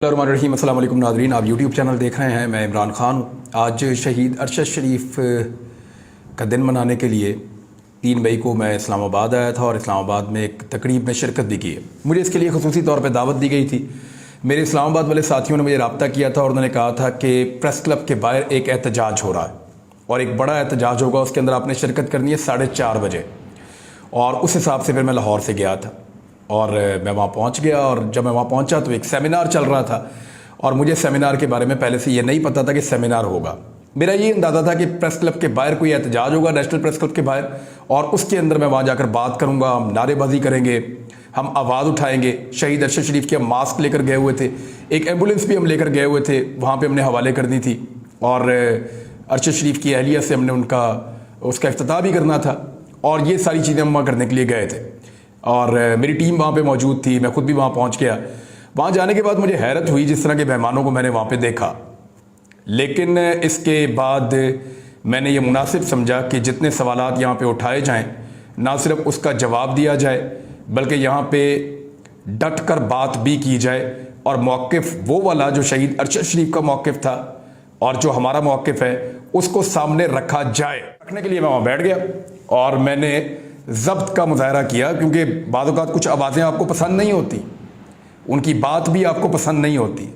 रहीम अस्सलाम वालेकुम नाज़रीन, आप यूट्यूब चैनल देख रहे हैं। मैं इमरान ख़ान हूँ। आज शहीद अरशद शरीफ का दिन मनाने के लिए 3 मई को मैं इस्लामाबाद आया था और इस्लामाबाद में एक तकरीब में शिरकत भी की है। मुझे इसके लिए ख़ुसूसी तौर पे दावत दी गई थी। मेरे इस्लामाबाद वाले साथियों ने मुझे रब्ता किया था और उन्होंने कहा था कि प्रेस क्लब के बाहर एक एहतजाज हो रहा है और एक बड़ा एहतजाज होगा, उसके अंदर आपने शिरकत करनी है 4:30 बजे। और उस हिसाब से फिर मैं लाहौर से गया था और मैं वहाँ पहुँच गया। और जब मैं वहाँ पहुँचा तो एक सेमिनार चल रहा था और मुझे सेमिनार के बारे में पहले से ये नहीं पता था कि सेमिनार होगा। मेरा ये अंदाज़ा था कि प्रेस क्लब के बाहर कोई एहतजाज होगा, नेशनल प्रेस क्लब के बाहर, और उसके अंदर मैं वहाँ जाकर बात करूँगा, हम नारेबाजी करेंगे, हम आवाज़ उठाएंगे। शहीद अरशद शरीफ के हम मास्क लेकर गए हुए थे, एक एम्बुलेंस भी हम लेकर गए हुए थे, वहाँ पर हमने हवाले करनी थी और अरशद शरीफ की अहलिया से हमने उसका इफ्तिताह भी करना था और ये सारी चीज़ें हम वहाँ करने के लिए गए थे। और मेरी टीम वहाँ पे मौजूद थी, मैं खुद भी वहाँ पहुँच गया। वहाँ जाने के बाद मुझे हैरत हुई जिस तरह के मेहमानों को मैंने वहाँ पे देखा। लेकिन इसके बाद मैंने ये मुनासिब समझा कि जितने सवालात यहाँ पे उठाए जाएं, ना सिर्फ उसका जवाब दिया जाए बल्कि यहाँ पे डट कर बात भी की जाए और मौक़िफ़ वो वाला जो शहीद अरशद शरीफ का मौक़िफ़ था और जो हमारा मौक़िफ़ है उसको सामने रखा जाए। रखने के लिए मैं वहाँ बैठ गया और मैंने ज़ब्त का मुज़ाहरा किया, क्योंकि बाद औक़ात कुछ आवाज़ें आपको पसंद नहीं होती, उनकी बात भी आपको पसंद नहीं होती,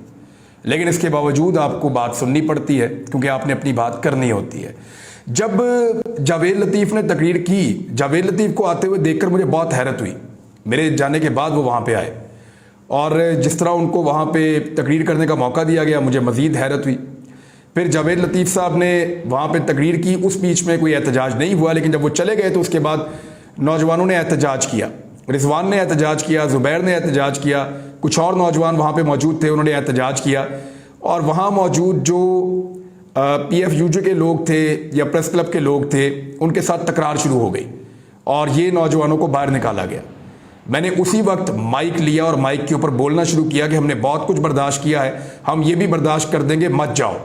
लेकिन इसके बावजूद आपको बात सुननी पड़ती है क्योंकि आपने अपनी बात करनी होती है। जब जावेद लतीफ़ ने तकरीर की, जावेद लतीफ़ को आते हुए देखकर मुझे बहुत हैरत हुई। मेरे जाने के बाद वो वहाँ पे आए और जिस तरह उनको वहाँ पे तकरीर करने का मौका दिया गया, मुझे मज़ीद हैरत हुई। फिर जावेद लतीफ़ साहब ने वहाँ पे तकरीर की, उस बीच में कोई एहतजाज नहीं हुआ, लेकिन जब वो चले गए तो उसके बाद नौजवानों ने एहतजाज किया। रिजवान ने एहतजाज किया, ज़ुबैर ने एहतजाज किया, कुछ और नौजवान वहाँ पे मौजूद थे, उन्होंने एहतजाज किया। और वहाँ मौजूद जो PFUJ के लोग थे या प्रेस क्लब के लोग थे, उनके साथ तकरार शुरू हो गई और ये नौजवानों को बाहर निकाला गया। मैंने उसी वक्त माइक लिया और माइक के ऊपर बोलना शुरू किया कि हमने बहुत कुछ बर्दाश्त किया है, हम ये भी बर्दाश्त कर देंगे, मत जाओ,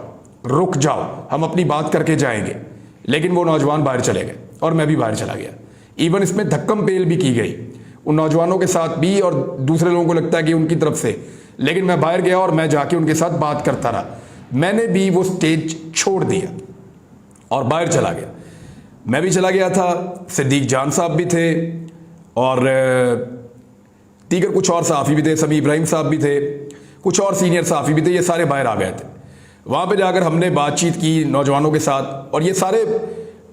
रुक जाओ, हम अपनी बात करके जाएंगे। लेकिन वो नौजवान बाहर चले गए और मैं भी बाहर चला गया। इवन इसमें धक्कम पेल भी की गई उन नौजवानों के साथ भी और दूसरे लोगों को लगता है कि उनकी तरफ से, लेकिन मैं बाहर गया और मैं जाके उनके साथ बात करता रहा। मैंने भी वो स्टेज छोड़ दिया और बाहर चला गया। मैं भी चला गया था, सिद्दीक जान साहब भी थे और दीगर कुछ और सहाफ़ी भी थे, समी इब्राहिम साहब भी थे, कुछ और सीनियर सहाफ़ी भी थे, ये सारे बाहर आ गए थे। वहाँ पर जाकर हमने बातचीत की नौजवानों के साथ और ये सारे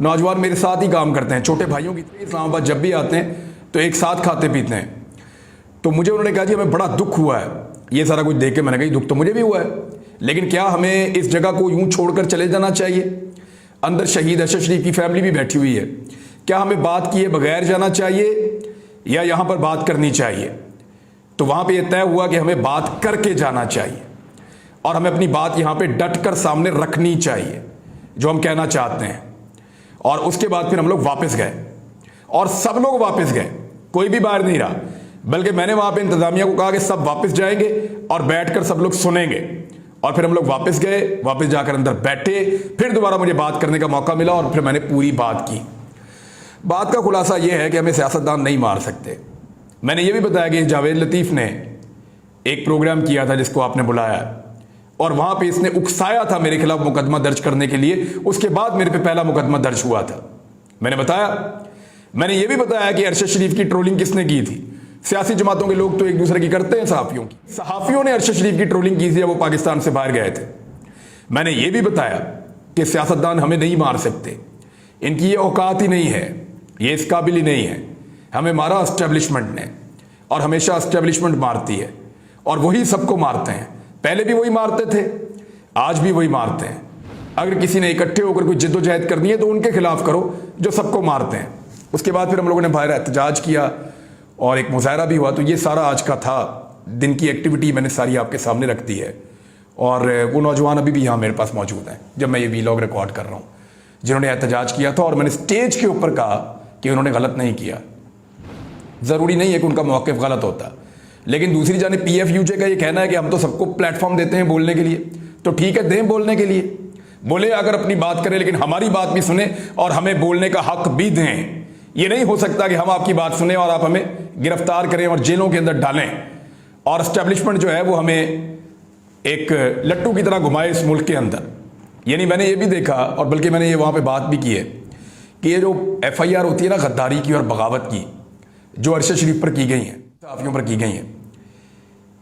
नौजवान मेरे साथ ही काम करते हैं, छोटे भाइयों की तरह। इस्लामाबाद जब भी आते हैं तो एक साथ खाते पीते हैं। तो मुझे उन्होंने कहा जी हमें बड़ा दुख हुआ है ये सारा कुछ देख के। मैंने कहा दुख तो मुझे भी हुआ है, लेकिन क्या हमें इस जगह को यूं छोड़कर चले जाना चाहिए? अंदर शहीद अरशद शरीफ की फैमिली भी बैठी हुई है, क्या हमें बात किए बगैर जाना चाहिए या यहाँ पर बात करनी चाहिए? तो वहाँ पर यह तय हुआ कि हमें बात करके जाना चाहिए और हमें अपनी बात यहाँ पर डट कर सामने रखनी चाहिए जो हम कहना चाहते हैं। और उसके बाद फिर हम लोग वापस गए और सब लोग वापस गए, कोई भी बाहर नहीं रहा, बल्कि मैंने वहां पे इंतजामिया को कहा कि सब वापस जाएंगे और बैठकर सब लोग सुनेंगे। और फिर हम लोग वापस गए, वापस जाकर अंदर बैठे, फिर दोबारा मुझे बात करने का मौका मिला और फिर मैंने पूरी बात की। बात का खुलासा यह है कि हमें सियासतदान नहीं मार सकते। मैंने ये भी बताया कि जावेद लतीफ़ ने एक प्रोग्राम किया था जिसको आपने बुलाया और वहां पे इसने उकसाया था मेरे खिलाफ मुकदमा दर्ज करने के लिए। उसके बाद मेरे पे पहला मुकदमा दर्ज हुआ था। मैंने ये भी बताया कि अरशद शरीफ की ट्रोलिंग किसने की थी। सियासी जमातों के लोग तो एक दूसरे की करते हैं, सहाफ़ियों की। सहाफ़ियों ने अरशद शरीफ की ट्रोलिंग की थी, वो पाकिस्तान से बाहर गए थे। मैंने ये भी बताया कि सियासतदान हमें नहीं मार सकते, इनकी ये औकात ही नहीं है, ये इस काबिल ही नहीं है। हमें मारा एस्टेब्लिशमेंट ने और हमेशा एस्टेब्लिशमेंट मारती है और वही सबको मारते हैं। पहले भी वही मारते थे, आज भी वही मारते हैं। अगर किसी ने इकट्ठे होकर कोई जिद्दोजहद करनी है तो उनके खिलाफ करो जो सबको मारते हैं। उसके बाद फिर हम लोगों ने बाहर एहतजाज किया और एक मुजाहरा भी हुआ। तो ये सारा आज का था, दिन की एक्टिविटी मैंने सारी आपके सामने रख दी है। और वो नौजवान अभी भी यहाँ मेरे पास मौजूद हैं जब मैं ये वीलॉग रिकॉर्ड कर रहा हूँ, जिन्होंने एहतजाज किया था। और मैंने स्टेज के ऊपर कहा कि उन्होंने गलत नहीं किया। ज़रूरी नहीं है कि उनका मौक़िफ़ गलत होता, लेकिन दूसरी जानिब PFUJ का ये कहना है कि हम तो सबको प्लेटफॉर्म देते हैं बोलने के लिए, तो ठीक है दें बोलने के लिए, बोले अगर अपनी बात करें, लेकिन हमारी बात भी सुने और हमें बोलने का हक भी दें। ये नहीं हो सकता कि हम आपकी बात सुने और आप हमें गिरफ्तार करें और जेलों के अंदर डालें और एस्टेब्लिशमेंट जो है वो हमें एक लट्टू की तरह घुमाए इस मुल्क के अंदर। यानी मैंने ये भी देखा और बल्कि मैंने ये वहाँ पे बात भी की है कि ये जो FIR होती है ना गद्दारी की और बगावत की, जो अरशद शरीफ पर की गई हैं, सहाफ़ियों पर की गई हैं,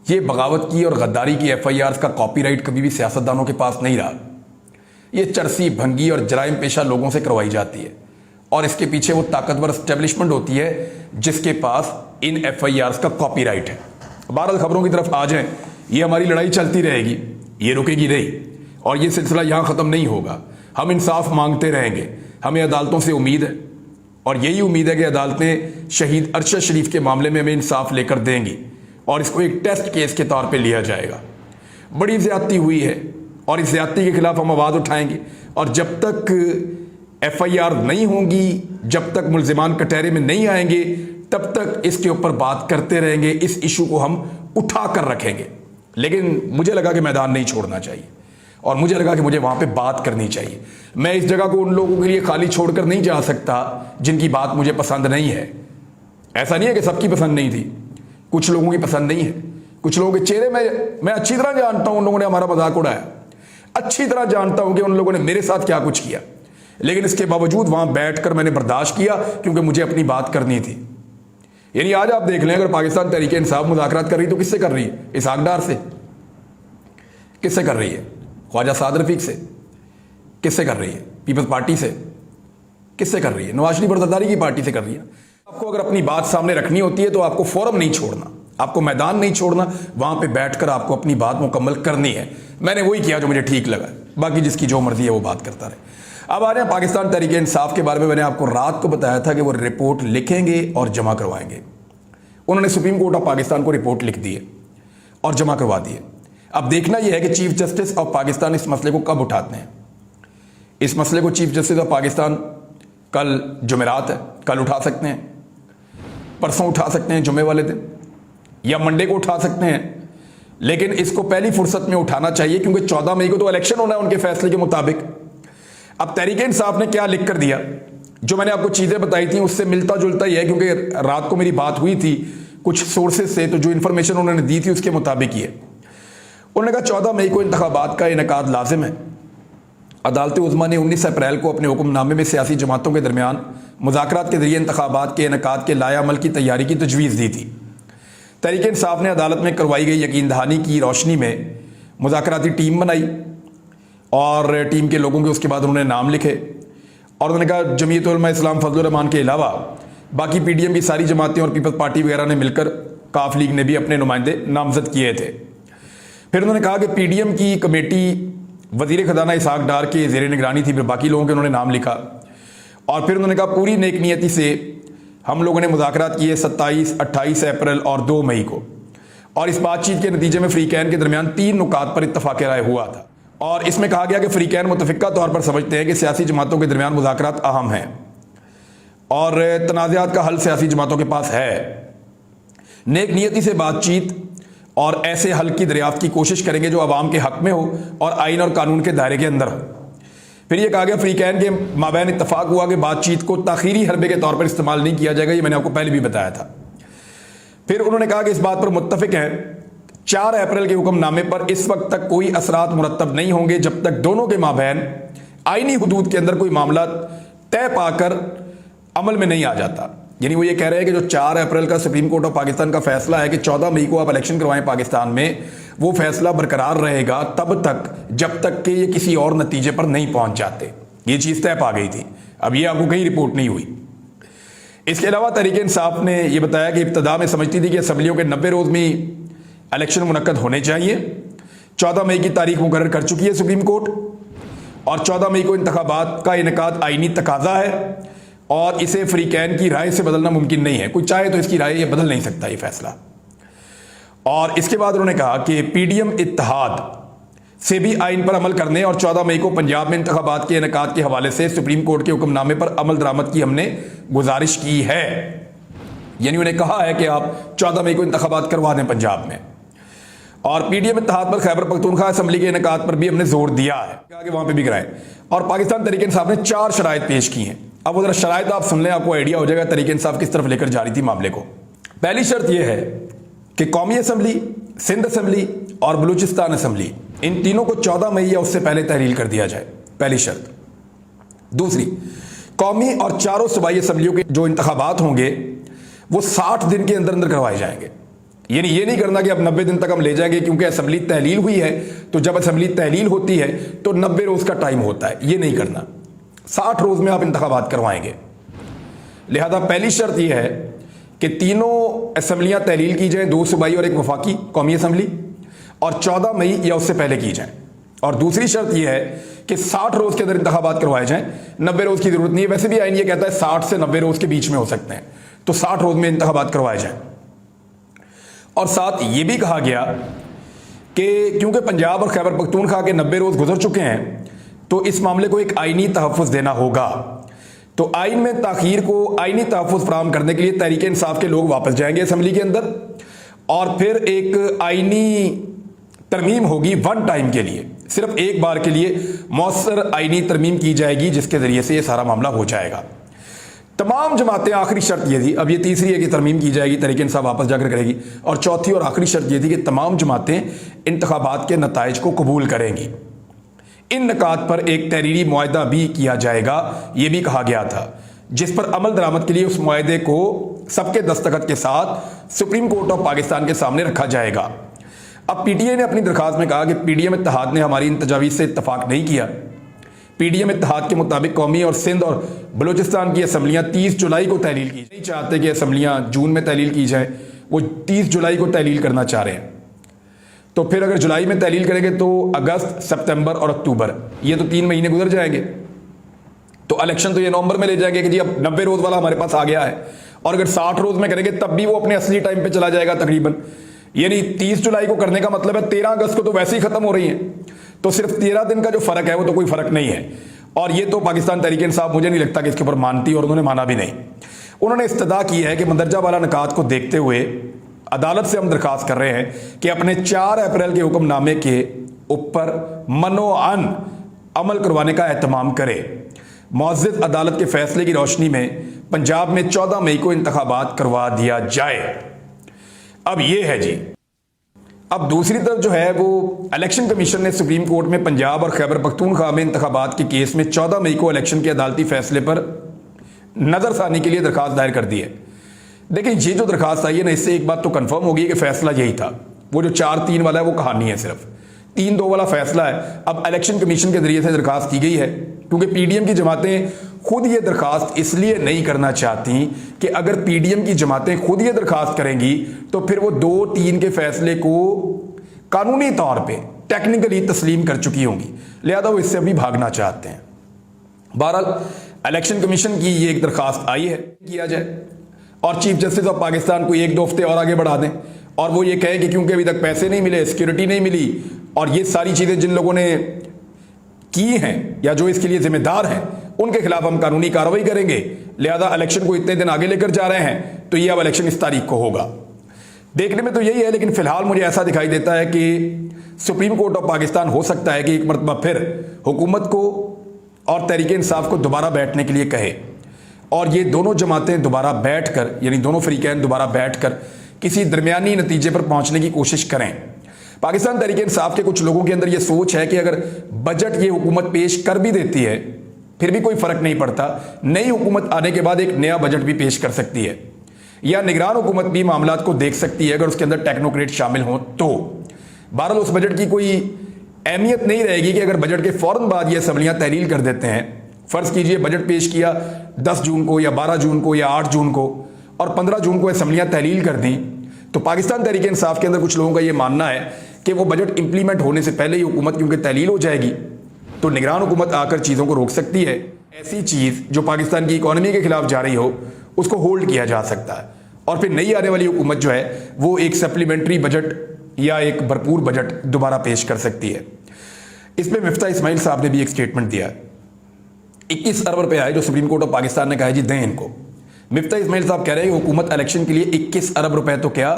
ये बगावत की और गद्दारी की FIRs का कॉपीराइट कभी भी सियासतदानों के पास नहीं रहा। ये चरसी भंगी और जराइम पेशा लोगों से करवाई जाती है और इसके पीछे वो ताकतवर एस्टेब्लिशमेंट होती है जिसके पास इन FIRs का कॉपीराइट है। बहरहाल खबरों की तरफ आ जाएं, ये हमारी लड़ाई चलती रहेगी, ये रुकेगी नहीं और ये सिलसिला यहाँ ख़त्म नहीं होगा। हम इंसाफ मांगते रहेंगे, हमें अदालतों से उम्मीद है और यही उम्मीद है कि अदालतें शहीद अरशद शरीफ के मामले में हमें इंसाफ लेकर देंगी और इसको एक टेस्ट केस के तौर पे लिया जाएगा। बड़ी ज़्यादती हुई है और इस ज़्यादती के खिलाफ हम आवाज़ उठाएंगे और जब तक FIR नहीं होंगी, जब तक मुल्जिमान कटहरे में नहीं आएंगे, तब तक इसके ऊपर बात करते रहेंगे, इस इशू को हम उठा कर रखेंगे। लेकिन मुझे लगा कि मैदान नहीं छोड़ना चाहिए और मुझे लगा कि मुझे वहाँ पे बात करनी चाहिए। मैं इस जगह को उन लोगों के लिए खाली छोड़कर नहीं जा सकता जिनकी बात मुझे पसंद नहीं है। ऐसा नहीं है कि सबकी पसंद नहीं थी, कुछ लोगों की पसंद नहीं है, कुछ लोगों के चेहरे मैं अच्छी तरह जानता हूँ, उन लोगों ने हमारा मजाक उड़ाया, अच्छी तरह जानता हूँ कि उन लोगों ने मेरे साथ क्या कुछ किया, लेकिन इसके बावजूद वहाँ बैठकर मैंने बर्दाश्त किया क्योंकि मुझे अपनी बात करनी थी। यानी आज आप देख लें, अगर पाकिस्तान तहरीक इंसाफ मुज़ाकरात कर रही तो किससे कर रही है? इसहाक डार से। किससे कर रही है? ख्वाजा साद रफीक से। किससे कर रही है? पीपल्स पार्टी से। किससे कर रही है? नवाज शरीफ और ज़रदारी की पार्टी से कर रही है। आपको अगर अपनी बात सामने रखनी होती है तो आपको फोरम नहीं छोड़ना, आपको मैदान नहीं छोड़ना, वहां पे बैठकर आपको अपनी बात मुकम्मल करनी है। मैंने वही किया जो मुझे ठीक लगा, बाकी जिसकी जो मर्जी है वो बात करता रहे। अब आ रहे हैं पाकिस्तान तहरीक इंसाफ के बारे में। मैंने आपको रात को बताया था कि वो रिपोर्ट लिखेंगे और जमा करवाएंगे। उन्होंने सुप्रीम कोर्ट ऑफ पाकिस्तान को रिपोर्ट लिख दी है और जमा करवा दी है। अब देखना यह है कि चीफ जस्टिस ऑफ पाकिस्तान इस मसले को कब उठाते हैं। इस मसले को चीफ जस्टिस ऑफ पाकिस्तान कल जुमेरात है, कल उठा सकते हैं, परसों उठा सकते हैं जुमे वाले दिन, या मंडे को उठा सकते हैं, लेकिन इसको पहली फुर्सत में उठाना चाहिए क्योंकि 14 मई को तो इलेक्शन होना है उनके फैसले के मुताबिक। अब तहरीक इंसाफ ने क्या लिख कर दिया, जो मैंने आपको चीज़ें बताई थी उससे मिलता जुलता ही है, क्योंकि रात को मेरी बात हुई थी कुछ सोर्सेज से, तो जो इन्फॉर्मेशन उन्होंने दी थी उसके मुताबिक ही है। उन्होंने कहा 14 मई को इंतखाबात का इनेकाद लाजिम है। अदालत उज़्मा ने 19 अप्रैल को अपने हुक्मनामे में सियासी जमातों के दरमियान मुज़ाकरात के जरिए इंतखाबात के इनेकाद के लायामल की तैयारी की तजवीज़ दी थी। तहरीक इंसाफ ने अदालत में करवाई गई यकीन दहानी की रोशनी में मुज़ाकराती टीम बनाई और टीम के लोगों के उसके बाद उन्होंने नाम लिखे और उन्होंने कहा जमीयत उलमा इस्लाम फजलुर रहमान के अलावा बाकी PDM की सारी जमातें और पीपल्स पार्टी वगैरह ने मिलकर काफ लीग ने भी अपने नुमाइंदे नामजद किए थे। फिर उन्होंने कहा कि PDM की कमेटी वजीर खजाना इसहाक डार के ज़ेर निगरानी थी, फिर बाकी लोगों के उन्होंने नाम लिखा और फिर उन्होंने कहा पूरी नेक नियति से हम लोगों ने मुज़ाकरात किए 27, 28 अप्रैल और 2 मई को, और इस बातचीत के नतीजे में फ्रीकैन के दरमियान 3 नुकात पर इत्तफाक राय हुआ था और इसमें कहा गया कि फ्रीकैन मुतफ़िका तौर पर समझते हैं कि सियासी जमातों के दरमियान मुज़ाकरात अहम हैं और तनाज़ात का हल सियासी जमातों के पास है। नेक नियति से बातचीत और ऐसे हल की दरियाफ्त की कोशिश करेंगे जो आवाम के हक में हो और आइन और कानून के दायरे के अंदर हो। फिर यह कहा गया फ्रीकैन के माबैन इत्तफाक हुआ कि बातचीत को ताखीरी हरबे के तौर पर इस्तेमाल नहीं किया जाएगा, ये मैंने आपको पहले भी बताया था। फिर उन्होंने कहा कि इस बात पर मुत्तफिक हैं 4 अप्रैल के हुक्मनामे पर इस वक्त तक कोई असरात मुरतब नहीं होंगे जब तक दोनों के माबैन आइनी हुदूद के अंदर कोई मामला तय पाकर अमल में नहीं आ जाता। यानी वो ये कह रहे हैं कि जो 4 अप्रैल का सुप्रीम कोर्ट ऑफ पाकिस्तान का फैसला है कि 14 मई को आप इलेक्शन करवाएं पाकिस्तान में, वो फैसला बरकरार रहेगा तब तक जब तक कि ये किसी और नतीजे पर नहीं पहुंच जाते। ये चीज़ तय पा गई थी, अब ये आपको कहीं रिपोर्ट नहीं हुई। इसके अलावा तहरीक इंसाफ ने यह बताया कि इब्तदा में समझती थी कि असम्बलियों के 90 रोज़ में इलेक्शन मुनक्कद होने चाहिए। 14 मई की तारीख मुकर्रर कर चुकी है सुप्रीम कोर्ट और 14 मई को इंतखाबात का इनेकाद आईनी तकाजा है और इसे फ्रीकैन की राय से बदलना मुमकिन नहीं है। कोई चाहे तो इसकी राय ये बदल नहीं सकता ये फैसला। और इसके बाद उन्होंने कहा कि PDM इत्तेहाद से भी आइन पर अमल करने और 14 मई को पंजाब में इंतखाबात के इनेकाद के हवाले से सुप्रीम कोर्ट के हुक्मनामे पर अमल दरामद की हमने गुजारिश की है। यानी उन्हें कहा है कि आप 14 मई को इंतखाबात करवा दें पंजाब में, और PDM इत्तेहाद पर खैबर पख्तूनख्वा असम्बली के इनेकाद पर भी हमने जोर दिया है कि वहां पर भी कराएं। और पाकिस्तान तहरीक इंसाफ ने 4 शराइत पेश की हैं। अब वो जरा शराइत आप सुन लें, आपको आइडिया हो जाएगा तहरीक इंसाफ किस तरफ लेकर जा रही थी मामले को। पहली शर्त यह है कि कौमी असम्बली सिंध असम्बली और बलूचिस्तान असम्बली, इन तीनों को 14 मई या उससे पहले तहलील कर दिया जाए, पहली शर्त। दूसरी, कौमी और चारों सूबाई असम्बलियों के जो इंतखाबात होंगे वो 60 दिन के अंदर अंदर करवाए जाएंगे। यानी ये नहीं करना कि अब 90 दिन तक हम ले जाएंगे क्योंकि असम्बली तहलील हुई है, तो जब असम्बली तहलील होती है तो 90 रोज का टाइम होता है, ये नहीं करना। 60 रोज में आप इंतखाबात करवाएंगे। लिहाजा पहली शर्त यह है कि तीनों असम्बलियां तहलील की जाए, 2 सूबाई और 1 वफाकी कौमी असम्बली, और 14 मई या उससे पहले की जाए। और दूसरी शर्त यह है कि 60 रोज के अंदर इंतखाबात करवाए जाएं, 90 रोज की जरूरत नहीं है। वैसे भी आईन ये कहता है 60 से 90 रोज के बीच में हो सकते हैं, तो 60 रोज में इंतखाबात करवाए जाएं। और साथ ये भी कहा गया कि क्योंकि पंजाब और खैबर पख्तूनख्वा के 90 रोज गुजर चुके हैं, तो इस मामले को एक आईनी तहफ़्फ़ुज़ देना होगा। तो आइन में ताखीर को आईनी तहफ़्फ़ुज़ फराहम करने के लिए तहरीक इंसाफ के लोग वापस जाएंगे असम्बली के अंदर, और फिर एक आईनी तरमीम होगी वन टाइम के लिए, सिर्फ एक बार के लिए मौसर आईनी तरमीम की जाएगी, जिसके जरिए से ये सारा मामला हो जाएगा। तमाम जमातें, आखिरी शर्त ये थी, अब ये तीसरी है कि तरमीम की जाएगी, तहरीक इंसाफ वापस जाकर करेगी, और चौथी और आखिरी शर्त ये थी कि तमाम जमातें इंतखाबात के नताइज को कबूल करेंगी। इन निकात पर एक तहरीरी मुआहदा भी किया जाएगा, ये भी कहा गया था, जिस पर अमल दरामद के लिए उस मुआहदे को सबके दस्तखत के साथ सुप्रीम कोर्ट ऑफ पाकिस्तान के सामने रखा जाएगा। अब पीटीए ने अपनी दरखास्त में कहा कि पीडीएम इत्तेहाद ने हमारी इन तजावीज़ से इत्तफाक नहीं किया। पीडीएम इत्तेहाद के मुताबिक कौमी और सिंध और बलूचिस्तान की असम्बलियाँ 30 जुलाई को तहलील की, नहीं चाहते कि असम्बलियाँ जून में तहलील की जाए, वो 30 जुलाई को तहलील करना चाह रहे हैं। तो फिर अगर जुलाई में तहलील करेंगे तो अगस्त, सितंबर और अक्टूबर, ये तो 3 महीने गुजर जाएंगे। तो इलेक्शन तो ये नवंबर में ले जाएंगे कि जी अब 90 रोज वाला हमारे पास आ गया है, और अगर 60 रोज में करेंगे तब भी वो अपने असली टाइम पे चला जाएगा तकरीबन। यानी 30 जुलाई को करने का मतलब है 13 अगस्त को तो वैसे ही खत्म हो रही है, तो सिर्फ 13 दिन का जो फर्क है वो तो कोई फर्क नहीं है। और ये तो पाकिस्तान तहरीक इंसाफ मुझे नहीं लगता कि इसके ऊपर मानती, और उन्होंने माना भी नहीं। उन्होंने इस्तदा की है कि मंदरजा वाला निकात को देखते हुए अदालत से हम दरखास्त कर रहे हैं कि अपने 4 अप्रैल के हुक्मनामे के ऊपर मनोअन अमल करवाने का एहतमाम करे। मुअज़्ज़ज़ अदालत के फैसले की रोशनी में पंजाब में 14 मई को इंतखाबात करवा दिया जाए। अब ये है जी। अब दूसरी तरफ जो है वो इलेक्शन कमीशन ने सुप्रीम कोर्ट में पंजाब और खैबर पख्तूनख्वा में इंतखाबात के केस में 14 मई को इलेक्शन के अदालती फैसले पर नजरसानी के लिए दरखास्त दायर कर दी है। देखिए, ये जो दरखास्त आई है ना, इससे एक बात तो कंफर्म होगी कि फैसला यही था। वो जो 4-3 वाला है वो कहानी है, सिर्फ 3-2 वाला फैसला है। अब इलेक्शन कमीशन के जरिए से दरखास्त की गई है, क्योंकि पीडीएम की जमातें खुद ये दरखास्त इसलिए नहीं करना चाहती कि अगर पीडीएम की जमातें खुद ये दरखास्त करेंगी तो फिर वो 2-3 के फैसले को कानूनी तौर पे टेक्निकली तस्लीम कर चुकी होंगी, लिहाजा वो इससे अभी भागना चाहते हैं। बहरहाल इलेक्शन कमीशन की ये एक दरखास्त आई है किया जाए, और चीफ जस्टिस ऑफ पाकिस्तान को 1-2 हफ्ते और आगे बढ़ा दें, और वो ये कहे कि क्योंकि अभी तक पैसे नहीं मिले, सिक्योरिटी नहीं मिली, और ये सारी चीज़ें जिन लोगों ने की हैं या जो इसके लिए जिम्मेदार हैं उनके खिलाफ हम कानूनी कार्रवाई करेंगे, लिहाजा इलेक्शन को इतने दिन आगे लेकर जा रहे हैं, तो ये अब इलेक्शन इस तारीख को होगा। देखने में तो यही है, लेकिन फिलहाल मुझे ऐसा दिखाई देता है कि सुप्रीम कोर्ट ऑफ पाकिस्तान हो सकता है कि एक मरतबा फिर हुकूमत को और तहरीक इंसाफ को दोबारा बैठने के लिए कहे, और ये दोनों जमातें दोबारा बैठकर, यानी दोनों फरीकैन दोबारा बैठकर किसी दरमियानी नतीजे पर पहुंचने की कोशिश करें। पाकिस्तान तहरीक इंसाफ के कुछ लोगों के अंदर ये सोच है कि अगर बजट ये हुकूमत पेश कर भी देती है फिर भी कोई फर्क नहीं पड़ता, नई हुकूमत आने के बाद एक नया बजट भी पेश कर सकती है, या निगरान हुकूमत भी मामलात को देख सकती है अगर उसके अंदर टेक्नोक्रेट शामिल हों तो। बहरहाल उस बजट की कोई अहमियत नहीं रहेगी कि अगर बजट के फौरन बाद ये असम्बलियाँ तहलील कर देते हैं। फ़र्ज़ कीजिए बजट पेश किया 10 जून को या 12 जून को या 8 जून को, और 15 जून को असम्बलियाँ तहलील कर दी, तो पाकिस्तान तहरीक इंसाफ के अंदर कुछ लोगों का ये मानना है कि वो बजट इंप्लीमेंट होने से पहले ही हुकूमत क्योंकि तहलील हो जाएगी, तो निगरान हुकूमत आकर चीज़ों को रोक सकती है। ऐसी चीज़ जो पाकिस्तान की इकॉनमी के खिलाफ जा रही हो उसको होल्ड किया जा सकता है, और फिर नई आने वाली हुकूमत जो है वो एक सप्लीमेंट्री बजट या एक भरपूर बजट दोबारा पेश कर सकती है। इसमें मिफ्ता इस्माइल साहब ने भी एक स्टेटमेंट दिया। 21 अरब रुपए आए जो सुप्रीम कोर्ट ऑफ पाकिस्तान ने कहा है जी दें इनको। मिफ्ता इस्माइल साहब कह रहे हैं हुकूमत इलेक्शन के लिए 21 अरब रुपए तो क्या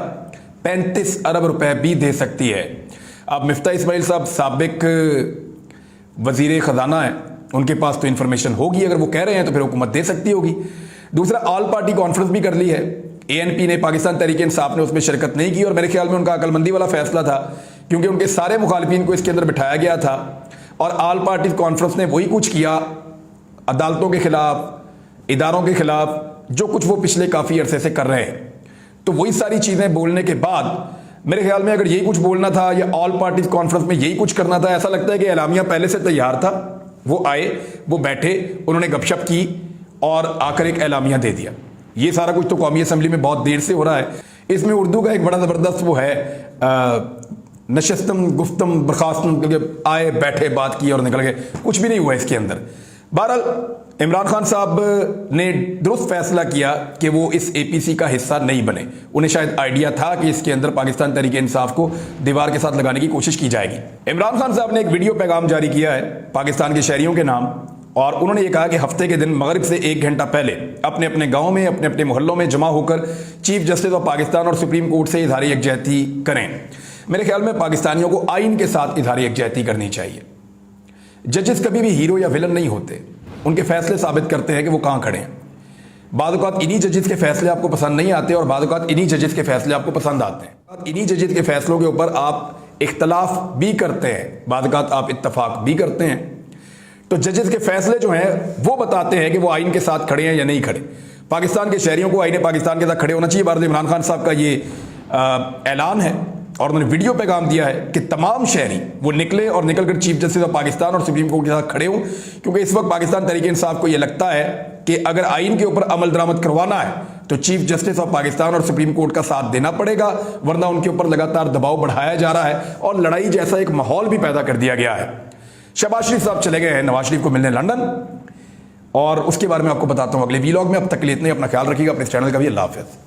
35 अरब रुपए भी दे सकती है। अब मिफ्ता इस्माइल साहब साबिक वजीर ख़जाना है, उनके पास तो इन्फॉर्मेशन होगी, अगर वो कह रहे हैं तो फिर हुकूमत दे सकती होगी। दूसरा, ऑल पार्टी कॉन्फ्रेंस भी कर ली है ANP ने, पाकिस्तान तहरीक इंसाफ ने उसमें शिरकत नहीं की और मेरे ख्याल में उनका अक्लमंदी वाला फैसला था, क्योंकि उनके सारे मुखालिफिन को इसके अंदर बिठाया गया था और ऑल पार्टी कॉन्फ्रेंस ने वही कुछ किया, अदालतों के खिलाफ, इदारों के खिलाफ, जो कुछ वो पिछले काफ़ी अरसे से कर रहे हैं। तो वही सारी चीज़ें बोलने के बाद मेरे ख्याल में अगर यही कुछ बोलना था या ऑल पार्टीज कॉन्फ्रेंस में यही कुछ करना था, ऐसा लगता है कि एलामिया पहले से तैयार था। वो आए, वो बैठे, उन्होंने गपशप की और आकर एक एलामिया दे दिया। ये सारा कुछ तो कौमी असम्बली में बहुत देर से हो रहा है। इसमें उर्दू का एक बड़ा ज़बरदस्त वो है, नशस्तम गुफ्तम बर्खास्तम, आए बैठे बात की और निकल गए, कुछ भी नहीं हुआ इसके अंदर। बहरहाल इमरान खान साहब ने दुरुस्त फैसला किया कि वो इस APC का हिस्सा नहीं बने। उन्हें शायद आइडिया था कि इसके अंदर पाकिस्तान तहरीक इंसाफ को दीवार के साथ लगाने की कोशिश की जाएगी। इमरान खान साहब ने एक वीडियो पैगाम जारी किया है पाकिस्तान के शहरियों के नाम, और उन्होंने ये कहा कि हफ्ते के दिन मगरिब से 1 घंटा पहले अपने अपने गाँव में, अपने अपने मोहल्लों में जमा होकर चीफ जस्टिस ऑफ पाकिस्तान और सुप्रीम कोर्ट से इजहार यकजहती करें। मेरे ख्याल में पाकिस्तानियों को आइन के साथ इजहार यकजहती करनी चाहिए। जजेस कभी भी हीरो या विलन नहीं होते, उनके फैसले साबित करते हैं कि वो कहाँ खड़े हैं। बाद औक़ात इन्हीं जजेस के फैसले आपको पसंद नहीं आते और बाद औक़ात इन्हीं जजेस के फैसले आपको पसंद आते हैं। इन्हीं जजेस के फैसलों के ऊपर आप इख्तलाफ भी करते हैं, बाद औक़ात आप इत्तफाक भी करते हैं। तो जजेस के फैसले जो हैं वो बताते हैं कि वो आइन के साथ खड़े हैं या नहीं खड़े। पाकिस्तान के शहरियों को आइन पाकिस्तान के साथ खड़े होना चाहिए। भारत इमरान खान साहब का ये ऐलान है और उन्होंने वीडियो पैगाम दिया है कि तमाम शहरी वो निकले और निकलकर चीफ जस्टिस ऑफ पाकिस्तान और सुप्रीम कोर्ट के साथ खड़े हों, क्योंकि इस वक्त पाकिस्तान तहरीक इंसाफ को ये लगता है कि अगर आइन के ऊपर अमल दरामद करवाना है तो चीफ जस्टिस ऑफ पाकिस्तान और सुप्रीम कोर्ट का साथ देना पड़ेगा, वरना उनके ऊपर लगातार दबाव बढ़ाया जा रहा है और लड़ाई जैसा एक माहौल भी पैदा कर दिया गया है। शहबाज शरीफ साहब चले गए हैं नवाज शरीफ को मिलने लंदन, और उसके बारे में आपको बताता हूँ अगले वीलॉग में। अब तक के लिए इतना ही, अपना ख्याल रखिएगा, अपने इस चैनल का भी। अल्लाह हाफ़िज़।